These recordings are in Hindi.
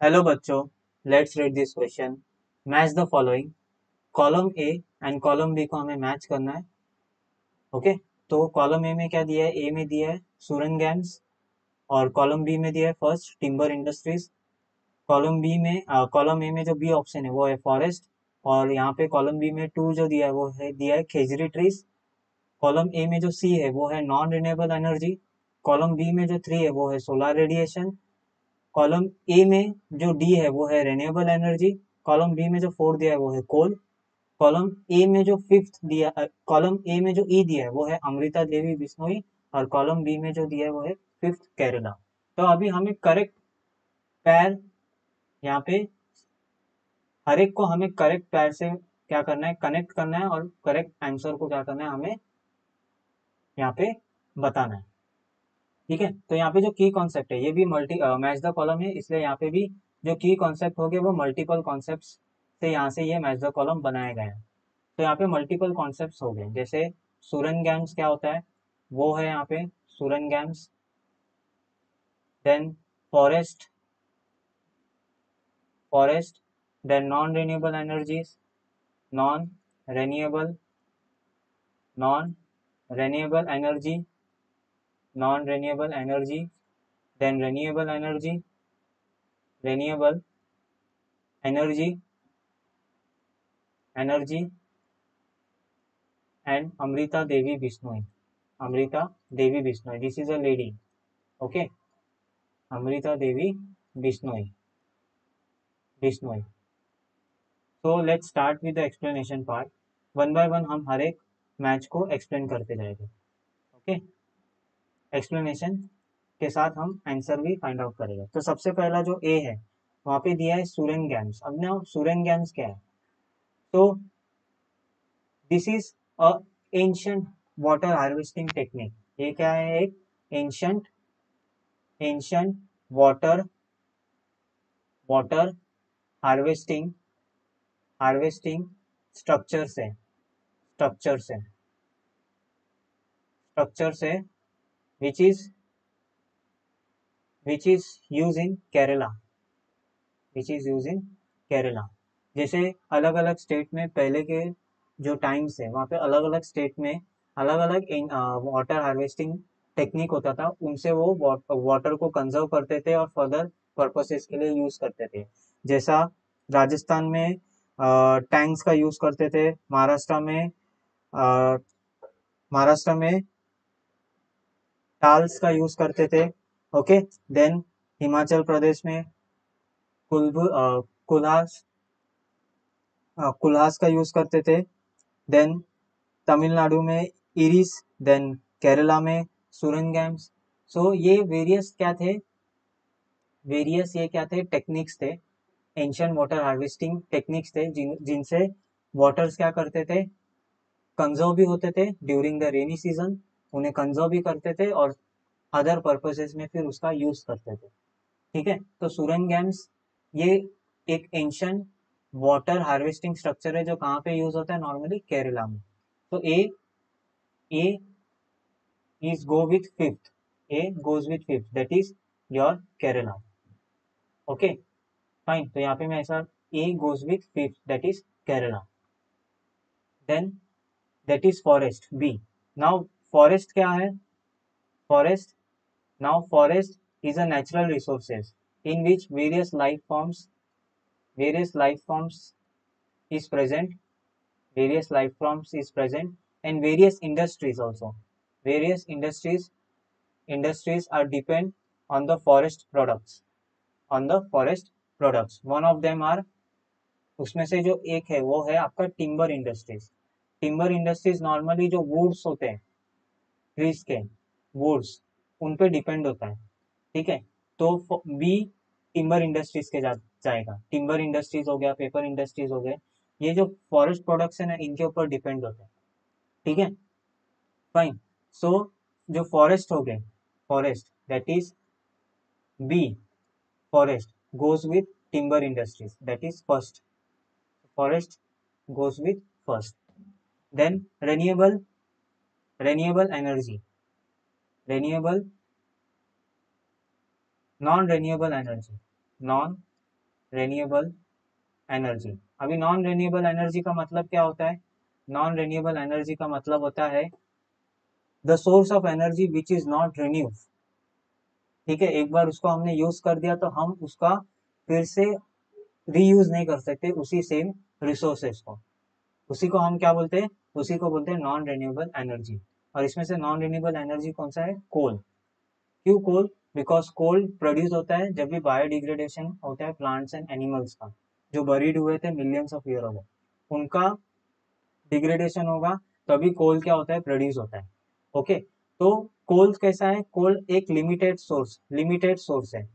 हेलो बच्चों, let's read this question. Match the following. Column A and column B को हमें मैच करना है। ओके, तो कॉलम ए में क्या दिया है? ए में दिया है सूरन गैम्स और कॉलम बी में दिया है first timber industries. Column A में जो बी ऑप्शन है वो है फॉरेस्ट, और यहाँ पे कॉलम बी में टू जो दिया है वो है दिया है खेजरी ट्रीज। कॉलम ए में जो सी है वो है non renewable energy. Column B में जो थ्री है वो है सोलर रेडिएशन। कॉलम ए में जो डी है वो है रिन्यूएबल एनर्जी। कॉलम बी में जो फोर्थ दिया है वो है कोल। कॉलम ए में जो ई दिया है वो है अमृता देवी बिश्नोई। और कॉलम बी में जो दिया है वो है फिफ्थ केरला। तो अभी हमें करेक्ट पैर यहाँ पे, हर एक को हमें करेक्ट पैर से क्या करना है, कनेक्ट करना है, और करेक्ट आंसर को क्या करना है, हमें यहाँ पे बताना है। ठीक है, तो यहाँ पे जो की कॉन्सेप्ट है ये भी मल्टी मैच द कॉलम है, इसलिए यहाँ पे भी जो की कॉन्सेप्ट हो गए वो मल्टीपल कॉन्सेप्ट से यहाँ से ये मैच द कॉलम बनाया गया है। तो यहाँ पे मल्टीपल कॉन्सेप्ट हो गए, जैसे सूरन गैम्स क्या होता है, वो है यहाँ पे सूरन गैम्स। Then forest, forest then non renewable energies, non renewable, non renewable energy, non renewable energy, then renewable energy, renewable energy, energy and Amrita Devi Bishnoi. Amrita Devi Bishnoi, this is a lady. Okay, Amrita Devi Bishnoi, Bishnoi. तो let's start with the explanation part. One by one हम हर एक मैच को एक्सप्लेन करते जाएंगे। ओके, एक्सप्लेनेशन के साथ हम आंसर भी फाइंड आउट करेंगे। तो सबसे पहला जो ए है वहाँ पे दिया है सूरन गैम्स। अब ना सूरन गैम्स क्या है, तो this is a ancient water harvesting technique. ये क्या है? एक ancient, ancient water, water harvesting, harvesting structure से, स्ट्रक्चर से, स्ट्रक्चर से which is, which is use in Kerala, which is use in Kerala. जैसे अलग अलग स्टेट में पहले के जो टाइम्स है वहाँ पे अलग अलग स्टेट में अलग अलग वाटर हार्वेस्टिंग टेक्निक होता था, उनसे वो वाटर को कंजर्व करते थे और फर्दर पर्पसेस के लिए यूज करते थे। जैसा राजस्थान में टैंक्स का यूज करते थे, महाराष्ट्र में टाल्स का यूज करते थे। ओके, देन हिमाचल प्रदेश में कुल्हास, कुल्हास का यूज करते थे। देन तमिलनाडु में इरिस, देन केरला में सुरंगम्स। सो ये वेरियस क्या थे, वेरियस ये क्या थे, टेक्निक्स थे, एंशियंट वाटर हार्वेस्टिंग टेक्निक्स थे जिनसे वाटर्स क्या करते थे, कंजर्व भी होते थे ड्यूरिंग द रेनी सीजन, उन्हें कंजर्व भी करते थे और अदर पर्पसेस में फिर उसका यूज करते थे। ठीक है, तो सुरंगम्स ये एक एंशियंट वाटर हार्वेस्टिंग स्ट्रक्चर है जो कहाँ पे यूज होता है, नॉर्मली केरला में। तो ए is go with fifth. A goes with fifth. That is your Kerala. Okay, fine. तो यहाँ पे मैं ऐसा A goes with fifth. That is Kerala. Then that is forest. B. Now forest क्या है? Forest. Now forest is a natural resources in which various life forms is present, various life forms is present, and various industries also. Various industries are depend on the forest products, on the forest products. One of them are, उसमें से जो एक है वो है आपका timber industries. Timber industries normally जो वुड्स होते हैं, ट्रीज के वुड्स, उन पे डिपेंड होता है। ठीक है, तो बी टिम्बर इंडस्ट्रीज के जाएगा। टिम्बर इंडस्ट्रीज हो गया, पेपर इंडस्ट्रीज हो गए, ये जो फॉरेस्ट प्रोडक्ट्स है ना इनके ऊपर डिपेंड होते हैं। ठीक है, फाइन। सो जो फॉरेस्ट हो गए, forest that is B, forest goes with timber industries, that is first. Forest goes with first. Then renewable energy, renewable, non renewable energy, non renewable energy. अभी नॉन रेन्यूएबल एनर्जी का मतलब क्या होता है? नॉन रेन्यूएबल एनर्जी का मतलब होता है the source of energy which is not renewed. ठीक है, एक बार उसको हमने यूज कर दिया तो हम उसका फिर से रीयूज नहीं कर सकते उसी सेम रिसोर्सेज को। उसी को हम क्या बोलते हैं? उसी को बोलते हैं नॉन रिन्यूएबल एनर्जी। और इसमें से नॉन रिन्यूएबल एनर्जी कौन सा है? कोल। क्यों कोल? बिकॉज कोल प्रोड्यूस होता है जब भी बायोडिग्रेडेशन होता है प्लांट्स एंड एनिमल्स का, जो बरीड हुए थे मिलियंस ऑफ ईयर अगो, उनका डिग्रेडेशन होगा तभी कोल क्या होता है? प्रोड्यूस होता है। ओके, तो कोल कैसा है? कोल एक लिमिटेड सोर्स है।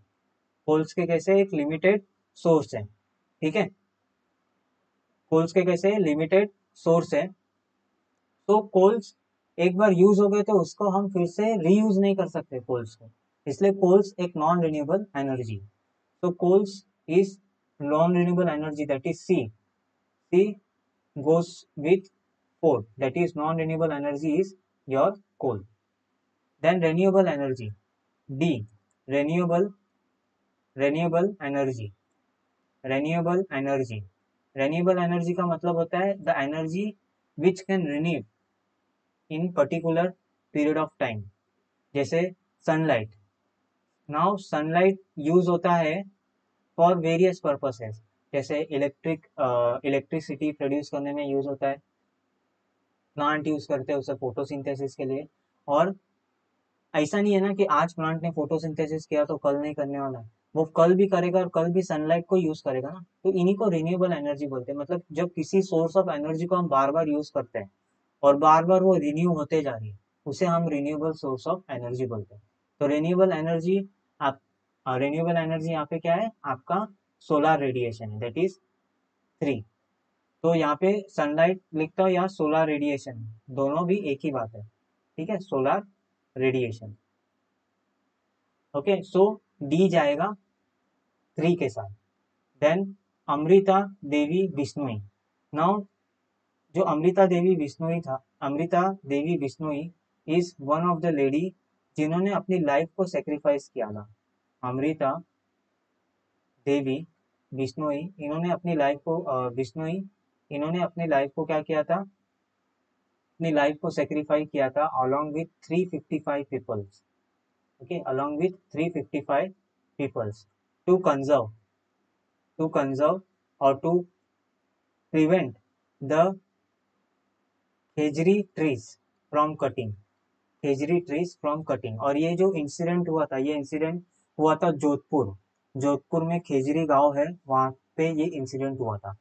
कोल्स के कैसे? एक लिमिटेड सोर्स है। ठीक है, कोल्स के कैसे? लिमिटेड सोर्स है। तो कोल्स एक बार यूज हो गए तो उसको हम फिर से रीयूज नहीं कर सकते कोल्स को, इसलिए कोल्स एक नॉन रिन्यूएबल एनर्जी। तो coals is non renewable energy, that is C goes with 4, that is non renewable energy is your coal. Then renewable energy, D, renewable energy, renewable energy का मतलब होता है the energy which can renew in particular period of time। जैसे सनलाइट, नाउ सनलाइट यूज होता है फॉर वेरियस पर्पसेस, जैसे इलेक्ट्रिसिटी प्रोड्यूस करने में यूज होता है, प्लांट यूज करते हैं उसे फोटोसिंथेसिस के लिए। और ऐसा नहीं है ना कि आज प्लांट ने फोटोसिंथेसिस किया तो कल नहीं करने वाला है, वो कल भी करेगा और कल भी सनलाइट को यूज करेगा ना। तो इन्हीं को रिन्यूएबल एनर्जी बोलते हैं। मतलब जब किसी सोर्स ऑफ एनर्जी को हम बार बार यूज करते हैं और बार बार वो रिन्यू होते जा रही है, उसे हम रिन्यूएबल सोर्स ऑफ एनर्जी बोलते हैं। तो रिन्यूएबल एनर्जी, आप रिन्यूएबल एनर्जी यहाँ पे क्या है? आपका सोलर रेडिएशन है, दैट इज 3। तो यहाँ पे सनलाइट लिखता हूँ या सोलर रेडिएशन, दोनों भी एक ही बात है। ठीक है, solar radiation. Okay, so D जाएगा 3 के साथ। देन अमृता देवी बिश्नोई। नाउ जो Amrita Devi Bishnoi is one of the lady जिन्होंने अपनी लाइफ को सेक्रीफाइस किया था। अमृता देवी बिश्नोई, इन्होंने अपनी लाइफ को इन्होंने अपनी लाइफ को क्या किया था? अपनी लाइफ को सेक्रीफाई किया था along with 355 peoples. Okay, along with 355 peoples to conserve और to prevent the khejri trees from cutting, khejri trees from cutting. और ये जो इंसिडेंट हुआ था, ये इंसिडेंट हुआ था जोधपुर में खेजरी गांव है, वहां पे ये इंसिडेंट हुआ था,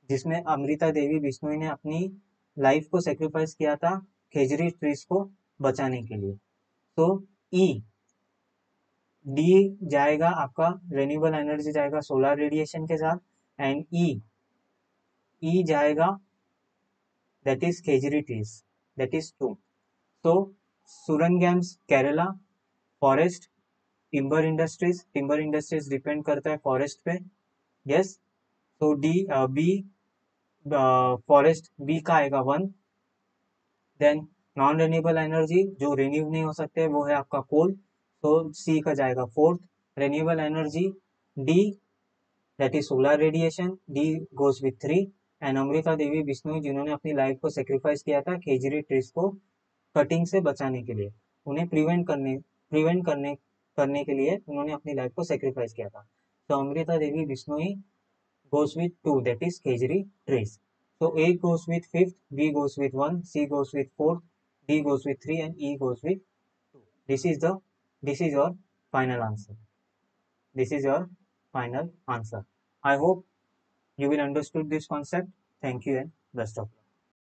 जिसमें अमृता देवी बिश्नोई ने अपनी लाइफ को सेक्रीफाइस किया था खेजरी ट्रीज को बचाने के लिए। तो ई डी जाएगा आपका, रेन्यूएबल एनर्जी जाएगा सोलर रेडिएशन के साथ, एंड ई जाएगा that is khejri trees, that is 2। तो सुरनगैम्स Kerala, forest, timber industries depend करता है फॉरेस्ट पे। यस, तो डी बी, फॉरेस्ट बी का आएगा 1। देन नॉन रिन्यूएबल एनर्जी जो रिन्यू नहीं हो सकते वो है आपका कोल, तो सी का जाएगा 4th। Renewable energy D, that is solar radiation, D goes with 3। And Amrita Devi Bishnoi जिन्होंने अपनी लाइफ को सेक्रीफाइस किया था खेजरी ट्रीज को कटिंग से बचाने के लिए, उन्हें प्रिवेंट करने के लिए उन्होंने अपनी लाइफ को सेक्रीफाइस किया था। तो Amrita Devi Bishnoi goes with 2, that is Khejri trees. So A goes with 5th, B goes with 1, C goes with 4th, D goes with 3 and E goes with 2. This is your final answer. This is your final answer. I hope you will understood this concept. Thank you and best of luck.